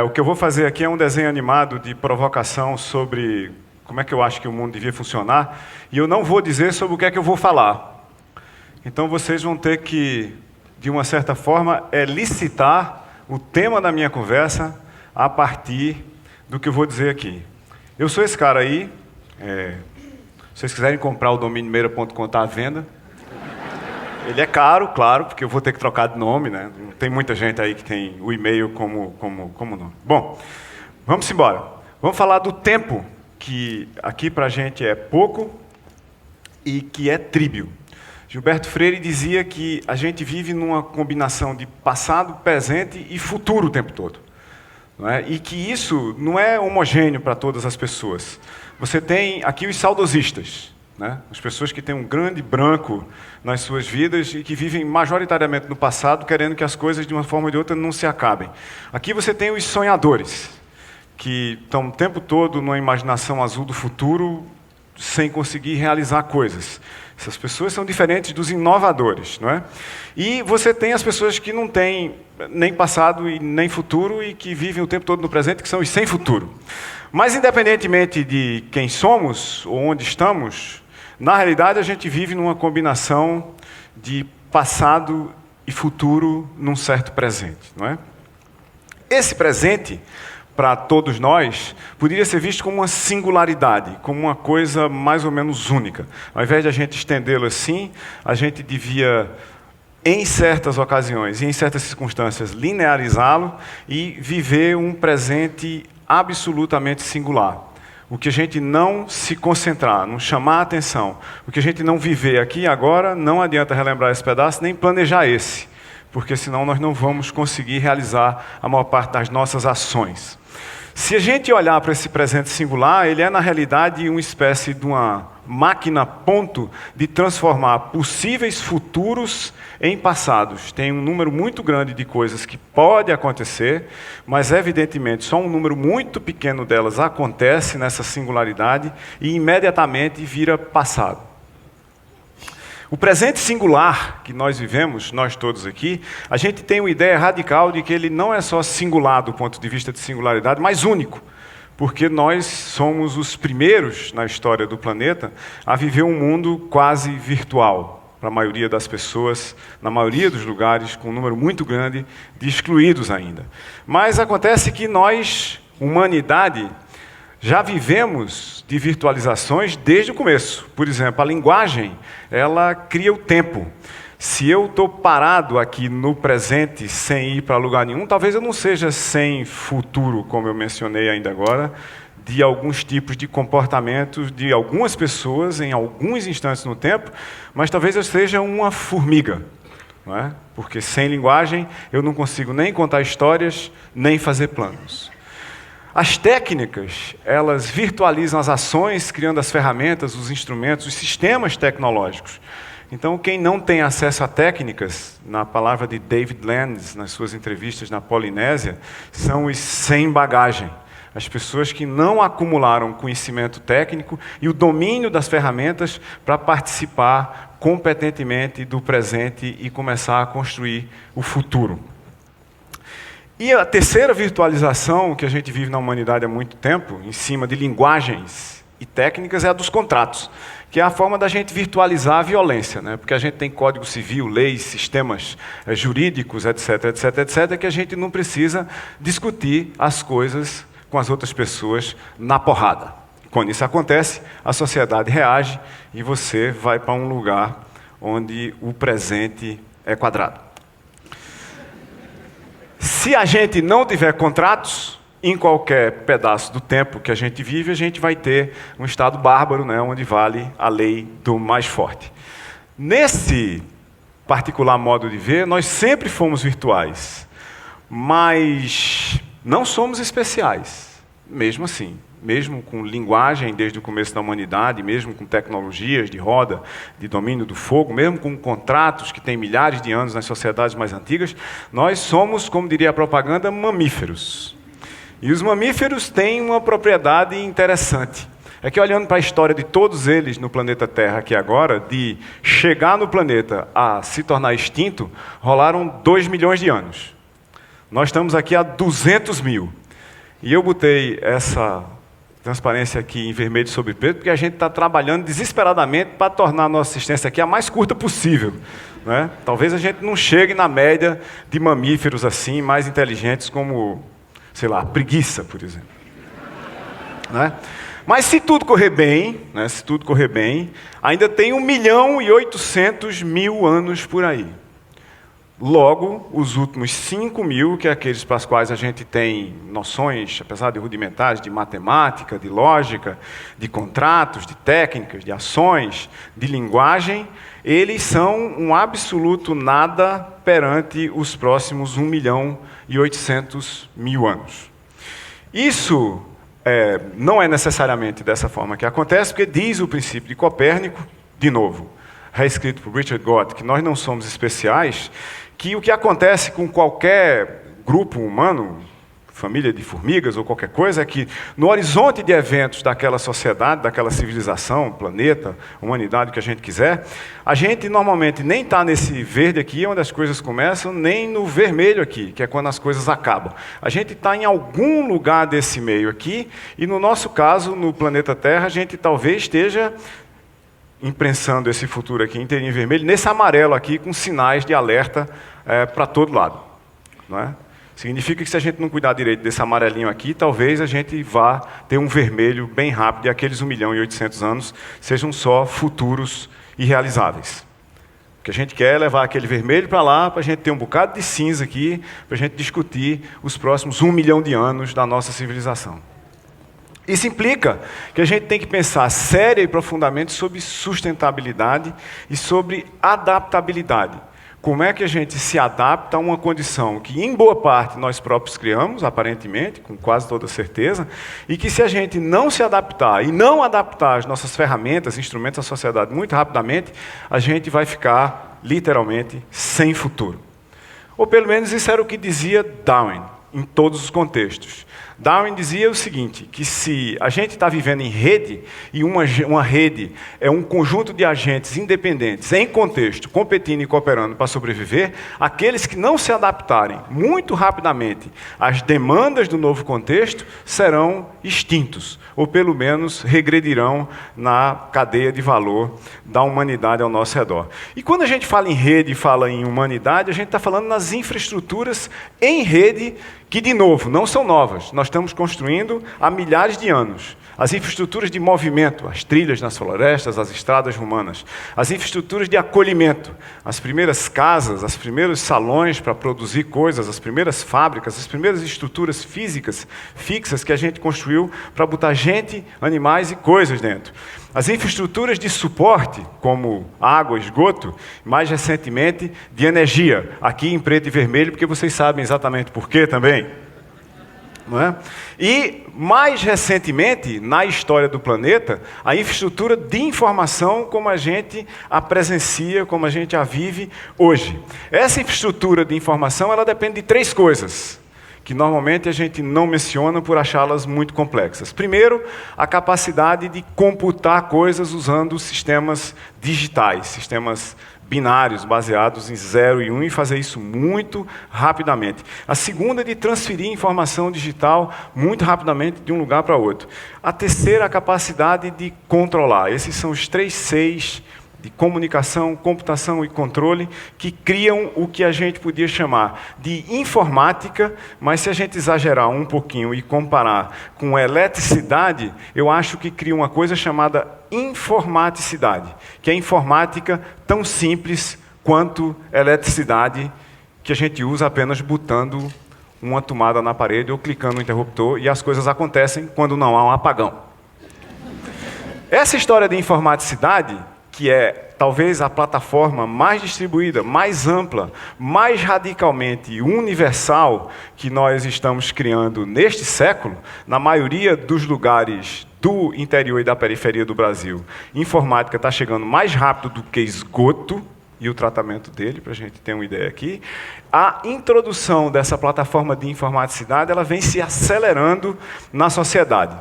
O que eu vou fazer aqui é um desenho animado de provocação sobre como é que eu acho que o mundo devia funcionar, e eu não vou dizer sobre o que é que eu vou falar. Então vocês vão ter que, de uma certa forma, licitar o tema da minha conversa a partir do que eu vou dizer aqui. Eu sou esse cara aí. Se vocês quiserem comprar o domínio meira.com, está à venda. Ele é caro, claro, porque eu vou ter que trocar de nome, né? Não tem muita gente aí que tem o e-mail como nome. Bom, vamos embora. Vamos falar do tempo, que aqui para a gente é pouco e que é tríbio. Gilberto Freire dizia que a gente vive numa combinação de passado, presente e futuro o tempo todo. Não é? E que isso não é homogêneo para todas as pessoas. Você tem aqui os saudosistas, né? As pessoas que têm um grande branco nas suas vidas e que vivem majoritariamente no passado, querendo que as coisas, de uma forma ou de outra, não se acabem. Aqui você tem os sonhadores, que estão o tempo todo numa imaginação azul do futuro, sem conseguir realizar coisas. Essas pessoas são diferentes dos inovadores, não é? E você tem as pessoas que não têm nem passado e nem futuro e que vivem o tempo todo no presente, que são os sem futuro. Mas, independentemente de quem somos ou onde estamos, na realidade a gente vive numa combinação de passado e futuro num certo presente, não é? Esse presente, para todos nós, poderia ser visto como uma singularidade, como uma coisa mais ou menos única. Ao invés de a gente estendê-lo assim, a gente devia, em certas ocasiões e em certas circunstâncias, linearizá-lo e viver um presente absolutamente singular. O que a gente não se concentrar, não chamar a atenção, o que a gente não viver aqui e agora, não adianta relembrar esse pedaço, nem planejar esse, porque senão nós não vamos conseguir realizar a maior parte das nossas ações. Se a gente olhar para esse presente singular, ele é, na realidade, uma espécie de uma máquina ponto de transformar possíveis futuros em passados. Tem um número muito grande de coisas que pode acontecer, mas, evidentemente, só um número muito pequeno delas acontece nessa singularidade e, imediatamente, vira passado. O presente singular que nós vivemos, nós todos aqui, a gente tem uma ideia radical de que ele não é só singular do ponto de vista de singularidade, mas único. Porque nós somos os primeiros na história do planeta a viver um mundo quase virtual, para a maioria das pessoas, na maioria dos lugares, com um número muito grande de excluídos ainda. Mas acontece que nós, humanidade, já vivemos de virtualizações desde o começo. Por exemplo, a linguagem, ela cria o tempo. Se eu estou parado aqui no presente, sem ir para lugar nenhum, talvez eu não seja sem futuro, como eu mencionei ainda agora, de alguns tipos de comportamentos de algumas pessoas em alguns instantes no tempo, mas talvez eu seja uma formiga, não é? Porque sem linguagem eu não consigo nem contar histórias, nem fazer planos. As técnicas, elas virtualizam as ações, criando as ferramentas, os instrumentos, os sistemas tecnológicos. Então, quem não tem acesso a técnicas, na palavra de David Lenz, nas suas entrevistas na Polinésia, são os sem bagagem. As pessoas que não acumularam conhecimento técnico e o domínio das ferramentas para participar competentemente do presente e começar a construir o futuro. E a terceira virtualização que a gente vive na humanidade há muito tempo, em cima de linguagens e técnicas, é a dos contratos, que é a forma da gente virtualizar a violência, né? Porque a gente tem código civil, leis, sistemas jurídicos, etc., etc., etc., que a gente não precisa discutir as coisas com as outras pessoas na porrada. Quando isso acontece, a sociedade reage e você vai para um lugar onde o presente é quadrado. Se a gente não tiver contratos, em qualquer pedaço do tempo que a gente vive, a gente vai ter um estado bárbaro, né, onde vale a lei do mais forte. Nesse particular modo de ver, nós sempre fomos virtuais, mas não somos especiais, mesmo assim. Mesmo com linguagem desde o começo da humanidade, mesmo com tecnologias de roda, de domínio do fogo, mesmo com contratos que têm milhares de anos nas sociedades mais antigas, nós somos, como diria a propaganda, mamíferos. E os mamíferos têm uma propriedade interessante. É que, olhando para a história de todos eles no planeta Terra aqui agora, de chegar no planeta a se tornar extinto, rolaram 2 milhões de anos. Nós estamos aqui a 200 mil. E eu botei essa transparência aqui em vermelho sobre preto, porque a gente está trabalhando desesperadamente para tornar a nossa assistência aqui a mais curta possível. Né? Talvez a gente não chegue na média de mamíferos assim, mais inteligentes como, sei lá, preguiça, por exemplo. Né? Mas se tudo correr bem, né, se tudo correr bem, ainda tem 1.800.000 anos por aí. Logo, os últimos 5.000, que é aqueles para os quais a gente tem noções, apesar de rudimentares, de matemática, de lógica, de contratos, de técnicas, de ações, de linguagem, eles são um absoluto nada perante os próximos 1.800.000 anos. Isso não é necessariamente dessa forma que acontece, porque diz o princípio de Copérnico, de novo, reescrito por Richard Gott, que nós não somos especiais, que o que acontece com qualquer grupo humano, família de formigas ou qualquer coisa, é que no horizonte de eventos daquela sociedade, daquela civilização, planeta, humanidade, o que a gente quiser, a gente normalmente nem está nesse verde aqui, onde as coisas começam, nem no vermelho aqui, que é quando as coisas acabam. A gente está em algum lugar desse meio aqui, e no nosso caso, no planeta Terra, a gente talvez esteja imprensando esse futuro aqui inteirinho em vermelho, nesse amarelo aqui, com sinais de alerta para todo lado. Não é? Significa que se a gente não cuidar direito desse amarelinho aqui, talvez a gente vá ter um vermelho bem rápido e aqueles 1.800.000 anos sejam só futuros irrealizáveis. O que a gente quer é levar aquele vermelho para lá, para a gente ter um bocado de cinza aqui, para a gente discutir os próximos 1 milhão de anos da nossa civilização. Isso implica que a gente tem que pensar séria e profundamente sobre sustentabilidade e sobre adaptabilidade. Como é que a gente se adapta a uma condição que, em boa parte, nós próprios criamos, aparentemente, com quase toda certeza, e que se a gente não se adaptar e não adaptar as nossas ferramentas, instrumentos à sociedade muito rapidamente, a gente vai ficar, literalmente, sem futuro. Ou pelo menos isso era o que dizia Darwin, em todos os contextos. Darwin dizia o seguinte, que se a gente está vivendo em rede, e uma rede é um conjunto de agentes independentes, em contexto, competindo e cooperando para sobreviver, aqueles que não se adaptarem muito rapidamente às demandas do novo contexto serão extintos, ou pelo menos regredirão na cadeia de valor da humanidade ao nosso redor. E quando a gente fala em rede e fala em humanidade, a gente está falando nas infraestruturas em rede que, de novo, não são novas. Nós estamos construindo há milhares de anos. As infraestruturas de movimento, as trilhas nas florestas, as estradas rumanas. As infraestruturas de acolhimento, as primeiras casas, os primeiros salões para produzir coisas, as primeiras fábricas, as primeiras estruturas físicas, fixas que a gente construiu para botar gente, animais e coisas dentro. As infraestruturas de suporte, como água, esgoto, mais recentemente de energia, aqui em preto e vermelho, porque vocês sabem exatamente por quê também. Não é? E, mais recentemente, na história do planeta, a infraestrutura de informação como a gente a presencia, como a gente a vive hoje. Essa infraestrutura de informação, ela depende de 3 coisas, que normalmente a gente não menciona por achá-las muito complexas. Primeiro, a capacidade de computar coisas usando sistemas digitais, sistemas binários, baseados em 0 e 1, e fazer isso muito rapidamente. A segunda é de transferir informação digital muito rapidamente de um lugar para outro. A terceira, a capacidade de controlar. Esses são os 3 Cs de comunicação, computação e controle, que criam o que a gente podia chamar de informática, mas se a gente exagerar um pouquinho e comparar com eletricidade, eu acho que cria uma coisa chamada informaticidade, que é informática tão simples quanto eletricidade, que a gente usa apenas botando uma tomada na parede ou clicando no interruptor, e as coisas acontecem quando não há um apagão. Essa história de informaticidade, que é talvez a plataforma mais distribuída, mais ampla, mais radicalmente universal que nós estamos criando neste século, na maioria dos lugares do interior e da periferia do Brasil, informática está chegando mais rápido do que esgoto e o tratamento dele, para a gente ter uma ideia aqui. A introdução dessa plataforma de informaticidade, ela vem se acelerando na sociedade.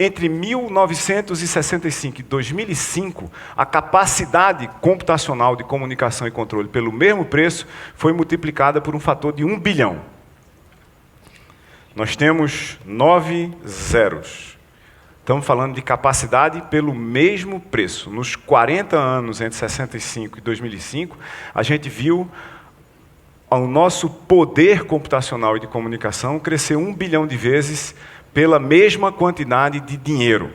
Entre 1965 e 2005, a capacidade computacional de comunicação e controle pelo mesmo preço foi multiplicada por um fator de 1 bilhão. Nós temos 9 zeros. Estamos falando de capacidade pelo mesmo preço. Nos 40 anos entre 65 e 2005, a gente viu o nosso poder computacional e de comunicação crescer 1 bilhão de vezes pela mesma quantidade de dinheiro.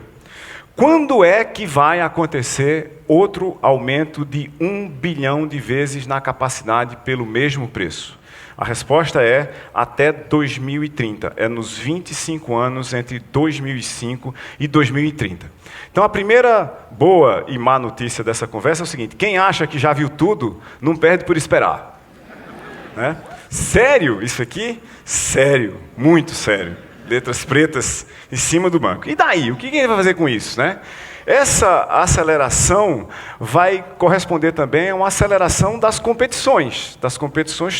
Quando é que vai acontecer outro aumento de 1 bilhão de vezes na capacidade pelo mesmo preço? A resposta é até 2030. É nos 25 anos entre 2005 e 2030. Então, a primeira boa e má notícia dessa conversa é o seguinte: quem acha que já viu tudo, não perde por esperar. Né? Sério isso aqui? Sério, muito sério. Letras pretas em cima do banco. E daí? O que ele vai fazer com isso, né? Essa aceleração vai corresponder também a uma aceleração das competições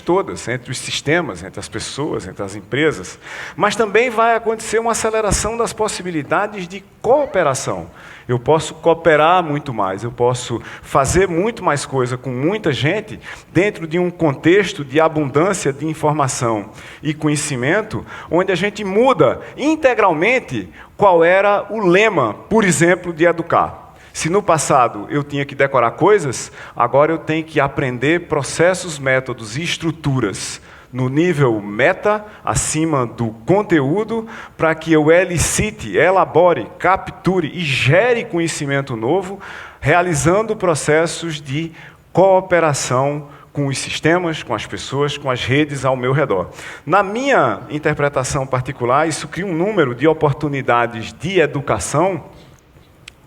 todas, entre os sistemas, entre as pessoas, entre as empresas. Mas também vai acontecer uma aceleração das possibilidades de cooperação. Eu posso cooperar muito mais, eu posso fazer muito mais coisa com muita gente dentro de um contexto de abundância de informação e conhecimento, onde a gente muda integralmente qual era o lema, por exemplo, de educar. Se no passado eu tinha que decorar coisas, agora eu tenho que aprender processos, métodos e estruturas no nível meta, acima do conteúdo, para que eu elicite, elabore, capture e gere conhecimento novo, realizando processos de cooperação com os sistemas, com as pessoas, com as redes ao meu redor. Na minha interpretação particular, isso cria um número de oportunidades de educação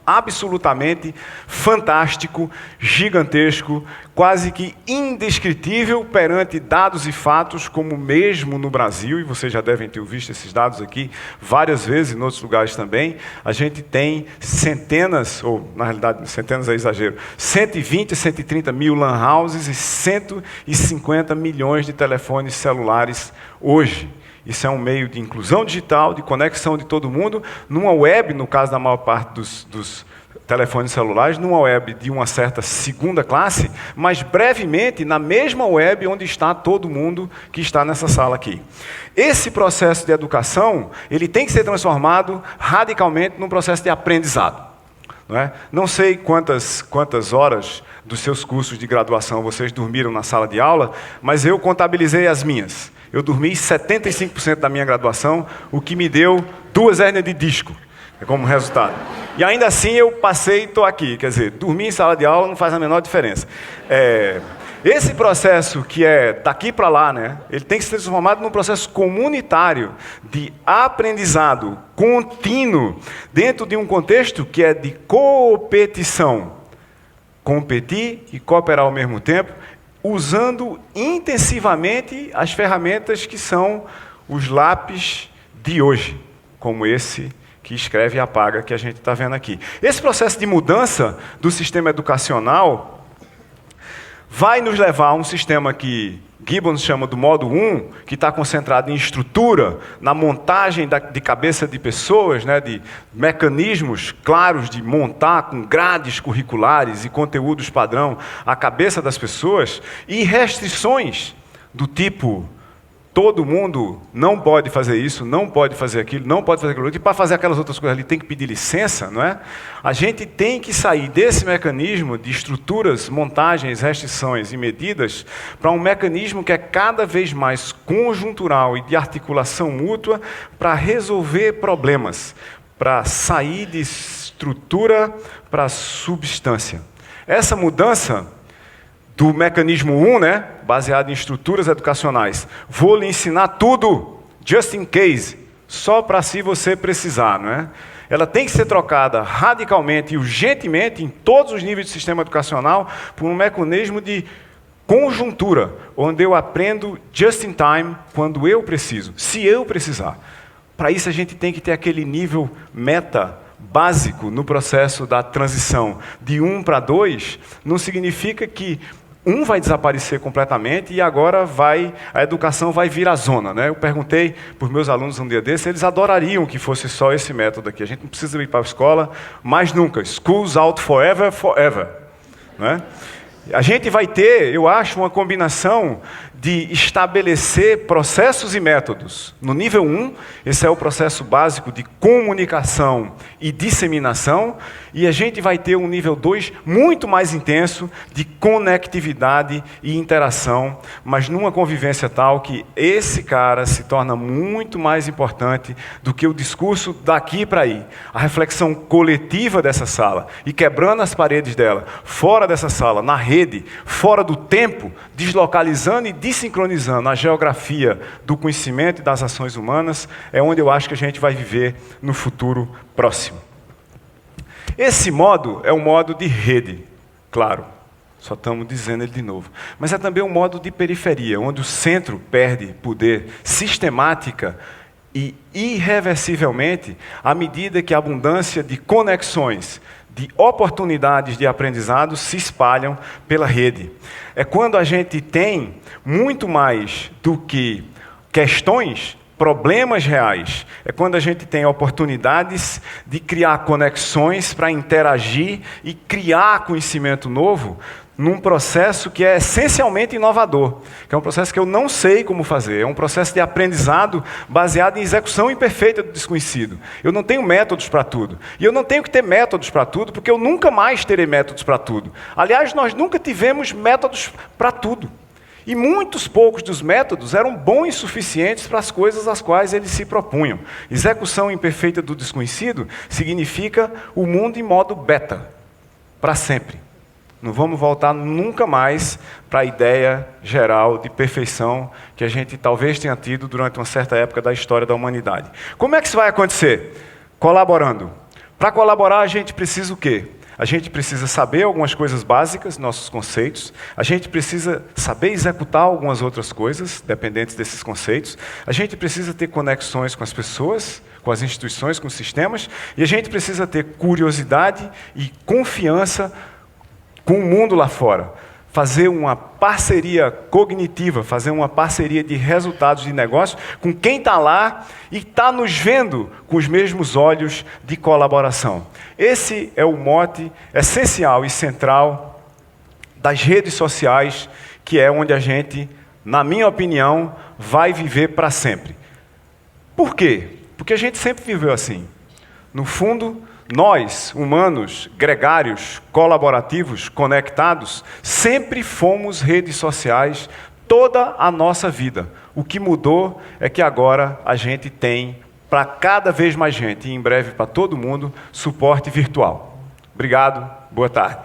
absolutamente fantástico, gigantesco, quase que indescritível perante dados e fatos, como mesmo no Brasil, e vocês já devem ter visto esses dados aqui várias vezes, em outros lugares também, a gente tem centenas, ou na realidade centenas é exagero, 120 a 130 mil LAN houses e 150 milhões de telefones celulares hoje. Isso é um meio de inclusão digital, de conexão de todo mundo, numa web, no caso da maior parte dos telefones celulares, numa web de uma certa segunda classe, mas brevemente na mesma web onde está todo mundo que está nessa sala aqui. Esse processo de educação, ele tem que ser transformado radicalmente num processo de aprendizado. Não sei quantas horas dos seus cursos de graduação vocês dormiram na sala de aula, mas eu contabilizei as minhas. Eu dormi 75% da minha graduação, o que me deu 2 hérnias de disco, como resultado. E ainda assim eu passei e estou aqui. Quer dizer, dormir em sala de aula não faz a menor diferença. Esse processo que é daqui para lá, né, ele tem que ser transformado num processo comunitário de aprendizado contínuo dentro de um contexto que é de competição. Competir e cooperar ao mesmo tempo, usando intensivamente as ferramentas que são os lápis de hoje, como esse que escreve e apaga que a gente está vendo aqui. Esse processo de mudança do sistema educacional vai nos levar a um sistema que Gibbons chama do modo 1, que está concentrado em estrutura, na montagem de cabeça de pessoas, né, de mecanismos claros de montar com grades curriculares e conteúdos padrão a cabeça das pessoas, e restrições do tipo: todo mundo não pode fazer isso, não pode fazer aquilo, não pode fazer aquilo outro, e para fazer aquelas outras coisas ali tem que pedir licença, não é? A gente tem que sair desse mecanismo de estruturas, montagens, restrições e medidas para um mecanismo que é cada vez mais conjuntural e de articulação mútua para resolver problemas, para sair de estrutura para substância. Essa mudança do mecanismo 1, né, baseado em estruturas educacionais, vou lhe ensinar tudo, just in case, só para se você precisar, não é? Ela tem que ser trocada radicalmente e urgentemente em todos os níveis do sistema educacional por um mecanismo de conjuntura, onde eu aprendo just in time, quando eu preciso, se eu precisar. Para isso a gente tem que ter aquele nível meta básico no processo da transição de 1 para 2, não significa que um vai desaparecer completamente e agora a educação vai vir à zona, né? Eu perguntei para os meus alunos um dia desse, eles adorariam que fosse só esse método aqui. A gente não precisa ir para a escola mais nunca. Schools out forever, forever. Né? A gente vai ter, eu acho, uma combinação de estabelecer processos e métodos. No nível 1, esse é o processo básico de comunicação e disseminação, e a gente vai ter um nível 2 muito mais intenso de conectividade e interação, mas numa convivência tal que esse cara se torna muito mais importante do que o discurso daqui para aí. A reflexão coletiva dessa sala, e quebrando as paredes dela, fora dessa sala, na rede, fora do tempo, deslocalizando e desincronizando a geografia do conhecimento e das ações humanas, é onde eu acho que a gente vai viver no futuro próximo. Esse modo é um modo de rede, claro, só estamos dizendo ele de novo. Mas é também um modo de periferia, onde o centro perde poder sistemática e irreversivelmente à medida que a abundância de conexões, de oportunidades de aprendizado se espalham pela rede. É quando a gente tem muito mais do que questões, problemas reais. É quando a gente tem oportunidades de criar conexões para interagir e criar conhecimento novo num processo que é essencialmente inovador, que é um processo que eu não sei como fazer, é um processo de aprendizado baseado em execução imperfeita do desconhecido. Eu não tenho métodos para tudo. E eu não tenho que ter métodos para tudo, porque eu nunca mais terei métodos para tudo. Aliás, nós nunca tivemos métodos para tudo. E muitos poucos dos métodos eram bons e suficientes para as coisas às quais eles se propunham. Execução imperfeita do desconhecido significa o mundo em modo beta, para sempre. Não vamos voltar nunca mais para a ideia geral de perfeição que a gente talvez tenha tido durante uma certa época da história da humanidade. Como é que isso vai acontecer? Colaborando. Para colaborar, a gente precisa o quê? A gente precisa saber algumas coisas básicas, nossos conceitos. A gente precisa saber executar algumas outras coisas, dependentes desses conceitos. A gente precisa ter conexões com as pessoas, com as instituições, com os sistemas. E a gente precisa ter curiosidade e confiança com o mundo lá fora. Fazer uma parceria cognitiva, fazer uma parceria de resultados de negócio com quem está lá e está nos vendo com os mesmos olhos de colaboração. Esse é o mote essencial e central das redes sociais, que é onde a gente, na minha opinião, vai viver para sempre. Por quê? Porque a gente sempre viveu assim. No fundo, nós, humanos, gregários, colaborativos, conectados, sempre fomos redes sociais toda a nossa vida. O que mudou é que agora a gente tem, para cada vez mais gente, e em breve para todo mundo, suporte virtual. Obrigado, boa tarde.